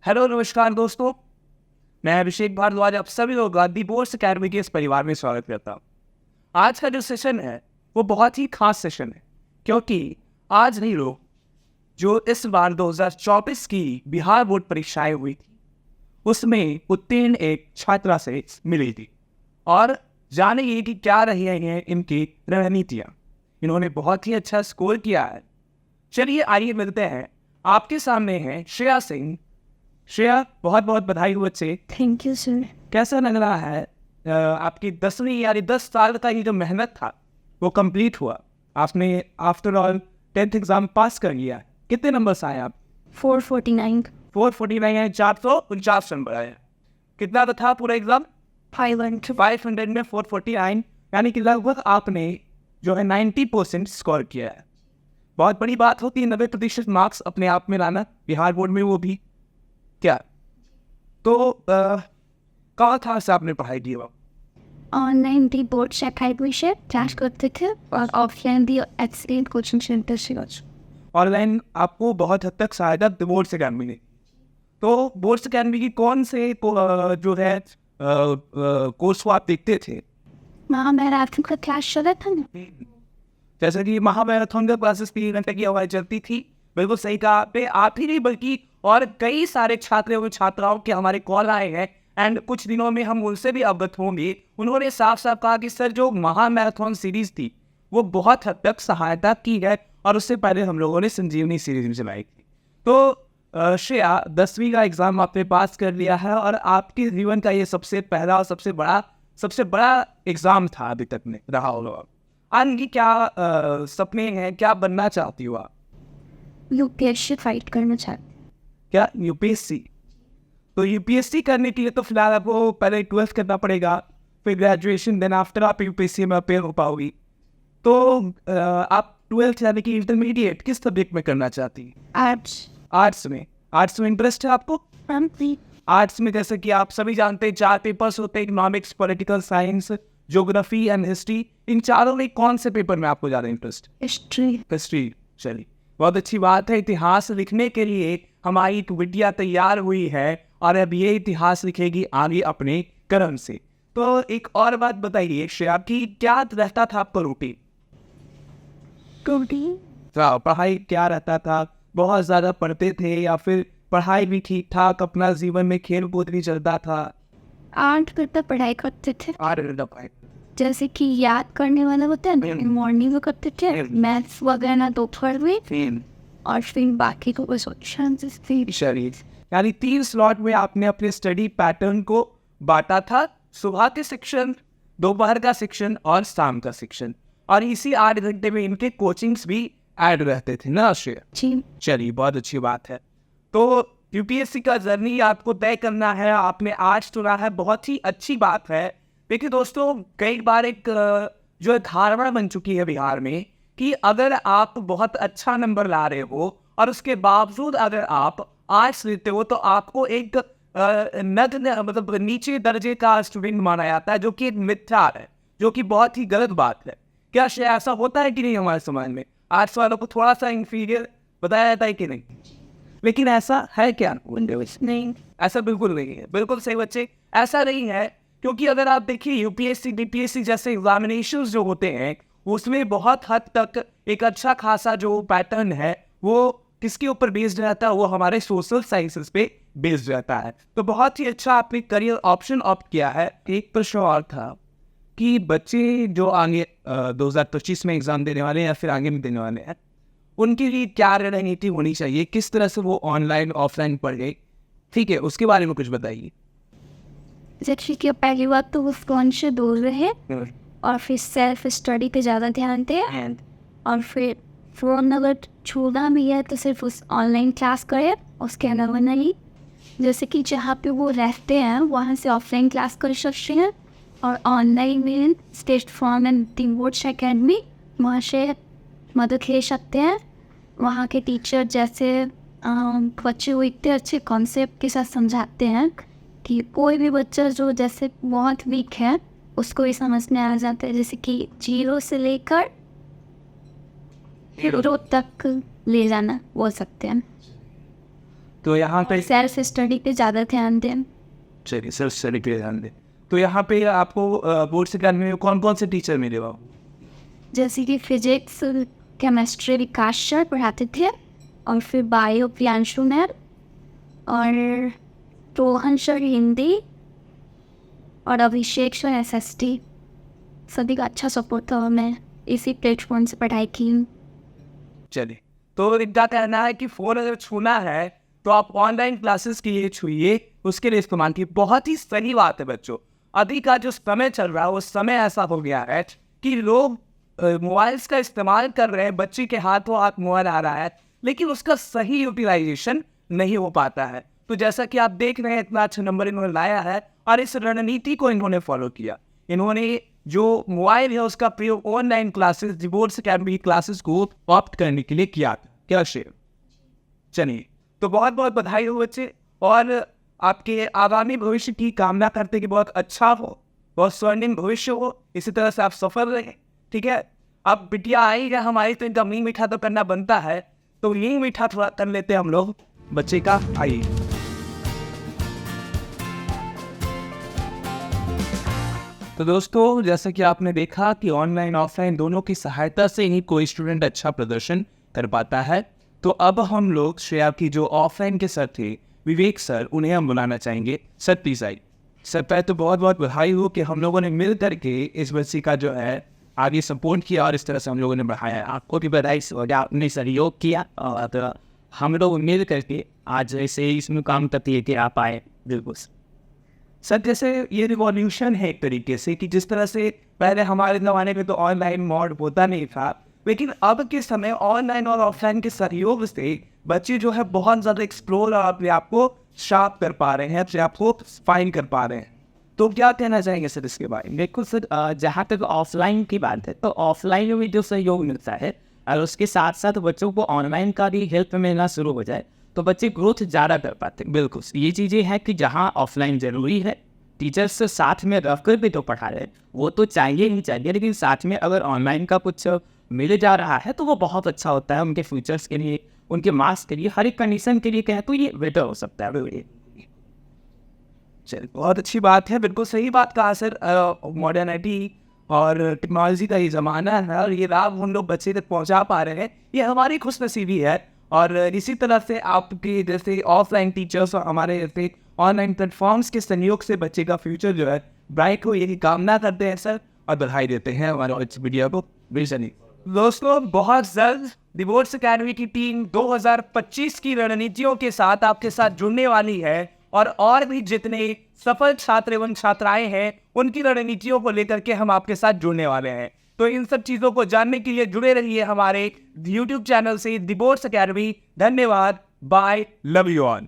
Hello नमस्कार दोस्तों, मैं अभिषेक भारद्वाज आप सभी लोग दी बोर्ड्स अकेडमी के इस परिवार में स्वागत करता हूँ। आज का जो सेशन है वो बहुत ही खास सेशन है, क्योंकि आज नहीं लोग जो इस बार 2024 की बिहार बोर्ड परीक्षाएं हुई थी उसमें उत्तीर्ण एक छात्रा से मिली थी और जानेंगे कि क्या रही हैं इनकी रणनीतियाँ। इन्होंने बहुत ही अच्छा स्कोर किया है। चलिए आइए मिलते हैं। आपके सामने है श्रेया सिंह। श्रेया, बहुत बहुत बधाई हो बच्चे। Thank you sir. कैसा लग रहा है आपकी 10वीं यानी 10 साल का ये जो मेहनत था वो कंप्लीट हुआ? आपने आफ्टर ऑल 10th एग्जाम पास कर लिया। कितने नंबर्स आए आप? 449 449 है, 449 नंबर आए। कितना तो था पूरा एग्जाम? 500 में 449, यानी कि लगभग आपने जो है 90% स्कोर किया है। बहुत बड़ी बात होती है 90% मार्क्स अपने आप में लाना, बिहार बोर्ड में वो भी। क्या तो कहाँ था से आपने पढ़ाई की? ऑनलाइन भी बोर्ड से अकेडमी से क्लास करते थे और ऑफलाइन भी एक्सीलेंट कोचिंग सेंटर से। ऑनलाइन आपको बहुत हद तक सहायता बोर्ड्स अकेडमी ने। तो बोर्ड्स अकेडमी की कौन से जो है कोर्स को आप देखते थे? महामैराथन का क्लास चला था ना। जैसे कि महामैराथन का क्लासेस 3 घंटे की हवाई चलती थी। बिल्कुल सही कहा आपने। आप ही नहीं बल्कि और कई सारे छात्रों और छात्राओं के हमारे कॉल आए हैं एंड कुछ दिनों में हम उनसे भी अवगत होंगे। उन्होंने साफ साफ कहा कि सर जो महामैराथन सीरीज थी वो बहुत हद तक सहायता की है और उससे पहले हम लोगों ने संजीवनी सीरीज भी चलाई थी। तो श्रेया, 10वीं का एग्जाम आपने पास कर लिया है और आपके जीवन का ये सबसे पहला और सबसे बड़ा एग्जाम था अभी तक में रहा होगा। आगे क्या सपने हैं, क्या बनना चाहती हो आप? यूपीएससी फाइट करना चाहते। क्या यूपीएससी? तो यूपीएससी करने के लिए तो फिलहाल आपको पहले 12th करना पड़ेगा, फिर ग्रेजुएशन, देन आफ्टर आप यूपीएससी में अपेयर हो पाओगी। तो आप 12th यानी कि इंटरमीडिएट किस सब्जेक्ट में करना चाहती हैं? आर्ट्स में। आर्ट्स में इंटरेस्ट है आपको? आर्ट्स में जैसे कि आप सभी जानते हैं 4 पेपर्स होते हैं, economics, political science, geography and history. इन चारों में कौन से पेपर में आपको ज़्यादा इंटरेस्ट? हिस्ट्री। चलिए, बहुत अच्छी बात है। इतिहास लिखने के लिए हमारी एक बिटिया तैयार हुई है और अब ये इतिहास लिखेगी आगे अपने कर्म से। तो एक और बात बताइए श्रेया, की क्या रहता था आपका रूटीन? पढ़ाई क्या रहता था? बहुत ज़्यादा पढ़ते थे या फिर पढ़ाई भी ठीक ठाक, अपना जीवन में खेल कूद भी चलता था? 8 घंटा पढ़ाई करते थे। 8 घंटा पढ़ाई। जैसे कि याद करने वाला होता है ना, मॉर्निंग में करते थे, मैथ्स वगैरह दोपहर में, और फिर बाकी को बस यानी 3 स्लॉट में आपने अपने स्टडी पैटर्न को बांटा था। सुबह के सेक्शन, दोपहर का सेक्शन और शाम का सेक्शन, और इसी 8 घंटे में इनके कोचिंग्स भी ऐड रहते थे ना श्रेया? चलिए, बहुत अच्छी बात है। तो यूपीएससी का जर्नी आपको तय करना है, आपने आज चुना है, बहुत ही अच्छी बात है। देखिए दोस्तों, कई बार एक जो धारणा बन चुकी है बिहार में कि अगर आप बहुत अच्छा नंबर ला रहे हो और उसके बावजूद अगर आप आर्ट्स लेते हो तो आपको एक मतलब नीचे दर्जे का स्टूडेंट माना जाता है, जो कि एक मिथ्या है, जो कि बहुत ही गलत बात है। क्या ऐसा होता है कि नहीं? हमारे समाज में आर्ट्स वालों को थोड़ा सा इंफीरियर बताया जाता है कि नहीं? लेकिन ऐसा है क्या? नहीं, ऐसा बिल्कुल नहीं है। बिल्कुल सही बच्चे, ऐसा नहीं है। क्योंकि अगर आप देखिए यूपीएससी, बीपीएससी जैसे एग्जामिनेशंस जो होते हैं उसमें बहुत हद तक एक अच्छा खासा जो पैटर्न है वो किसके ऊपर बेस्ड रहता है? वो हमारे सोशल साइंसेस पे बेस्ड रहता है। तो बहुत ही अच्छा आपने करियर ऑप्शन ऑप्ट किया है। एक प्रश्न और था कि बच्चे जो आगे 2025 में एग्जाम देने वाले हैं या फिर आगे में देने वाले हैं, उनके लिए क्या रणनीति होनी चाहिए? किस तरह से वो ऑनलाइन ऑफलाइन पढ़े? ठीक है, उसके बारे में कुछ बताइए। जैसे कि पहली बात तो वो फोन से दूर रहे और फिर सेल्फ स्टडी पे ज़्यादा ध्यान दें, और फिर फ़ोन अगर छूना भी है तो सिर्फ उस ऑनलाइन क्लास करें, उसके अलावा नहीं। जैसे कि जहाँ पे वो रहते हैं वहाँ से ऑफलाइन क्लास कर सकते हैं, और ऑनलाइन में state form and the boards academy, वहाँ से मदद ले सकते हैं। वहाँ के टीचर जैसे बच्चे को इतने अच्छे कॉन्सेप्ट के साथ समझाते हैं कि कोई भी बच्चा जो जैसे बहुत वीक है उसको भी समझ में आ जाता है। जैसे कि 0 से लेकर हीरो तक ले जाना बोल सकते हैं। तो यहाँ पे सेल्फ स्टडी पे ज़्यादा ध्यान दें। चलिए सेल्फ स्टडी पे ध्यान दें। तो यहाँ पे आपको बोर्ड से में कौन कौन से टीचर मिले वहाँ? जैसे कि फिजिक्स केमिस्ट्री विकास सर पढ़ाते थे, और फिर बायो प्रियांशु मैम, और रोहन सर हिंदी, और अभिषेक सर एसएसटी। सभी का अच्छा सपोर्ट था, मैं इसी प्लेटफॉर्म से पढ़ाई की हूँ। चलिए, तो इनका कहना है कि फ़ोन अगर छूना है तो आप ऑनलाइन क्लासेस के लिए छूइए, उसके लिए इस्तेमाल कीजिए। बहुत ही सही बात है बच्चों। अभी का जो समय चल रहा है वो समय ऐसा हो गया है कि लोग मोबाइल्स का इस्तेमाल कर रहे हैं, बच्चे के हाथों हाथ मोबाइल आ रहा है, लेकिन उसका सही यूटिलाइजेशन नहीं हो पाता है। तो जैसा कि आप देख रहे हैं, इतना अच्छा नंबर इन्होंने लाया है और इस रणनीति को इन्होंने फॉलो किया। इन्होंने जो मोबाइल है उसका प्रयोग online classes, divorce academy classes को ऑप्ट करने के लिए किया। क्या शेयर? चलिए, तो बहुत बहुत बधाई हो बच्चे, और आपके आगामी भविष्य की कामना करते कि बहुत अच्छा हो, बहुत स्वर्णिम भविष्य हो, इसी तरह से आप सफल रहें। ठीक है, अब बिटिया आई है हमारी, तो इनका मुँह मीठा तो करना बनता है, तो मुँह मीठा थोड़ा कर लेते हैं हम लोग बच्चे का। आइए, तो दोस्तों जैसा कि आपने देखा कि ऑनलाइन ऑफलाइन दोनों की सहायता से ही कोई स्टूडेंट अच्छा प्रदर्शन कर पाता है। तो अब हम लोग श्रेया की जो ऑफलाइन के सर थे विवेक सर, उन्हें हम बुलाना चाहेंगे। सर प्लीज आइए। सर पहले तो बहुत बहुत बधाई हो कि हम लोगों ने मिल करके इस बच्ची का जो है आगे सपोर्ट किया और इस तरह से हम लोगों ने बढ़ाया। आपको भी बधाई, आपने सहयोग किया और हम लोग मिल करके आज ऐसे इस मुकाम तक लेके आ पाए। बिल्कुल सर, जैसे ये रिवॉल्यूशन है एक तरीके से कि जिस तरह से पहले हमारे ज़माने में तो ऑनलाइन मोड होता नहीं था, लेकिन अब के समय ऑनलाइन और ऑफलाइन के सहयोग से बच्चे जो है बहुत ज़्यादा एक्सप्लोर और अपने आप को शार्प कर पा रहे हैं, अपने आप को फाइन कर पा रहे हैं। तो क्या कहना चाहेंगे सर इसके बारे में? देखो सर, जहाँ तक ऑफलाइन की बात है तो ऑफलाइन में जो सहयोग मिलता है और उसके साथ साथ बच्चों को ऑनलाइन का भी हेल्प मिलना शुरू हो जाए तो बच्चे ग्रोथ ज़्यादा कर पाते हैं। बिल्कुल, ये चीज़ें हैं कि जहाँ ऑफलाइन ज़रूरी है, टीचर्स से साथ में रखकर भी तो पढ़ा रहे हैं, वो तो चाहिए ही चाहिए, लेकिन साथ में अगर ऑनलाइन का कुछ मिल जा रहा है तो वो बहुत अच्छा होता है उनके फ्यूचर्स के लिए, उनके मार्क्स के लिए, हर एक कंडीशन के लिए कहें तो ये बेटर हो सकता है। चलिए, बहुत अच्छी बात है, बिल्कुल सही बात कहा सर। मॉडर्निटी और टेक्नोलॉजी का ये ज़माना है और ये लाभ हम लोग बच्चे तक पहुंचा पा रहे हैं, ये हमारी खुशनसीबी है। और इसी तरह से आपके जैसे ऑफलाइन टीचर्स और हमारे जैसे ऑनलाइन प्लेटफॉर्म्स के सहयोग से बच्चे का फ्यूचर जो है ब्राइट हो, यही कामना करते हैं सर, और बधाई देते हैं हमारे इस वीडियो को बेचने। दोस्तों बहुत जल्द दिवोर्स अकेडमी की टीम 2025 की रणनीतियों के साथ आपके साथ जुड़ने वाली है, और भी जितने सफल छात्र एवं छात्राएं हैं उनकी रणनीतियों को लेकर के हम आपके साथ जुड़ने वाले हैं। तो इन सब चीज़ों को जानने के लिए जुड़े रहिए हमारे YouTube चैनल से दिवोर्स अकेडमी। धन्यवाद, बाय, लव यू ऑल।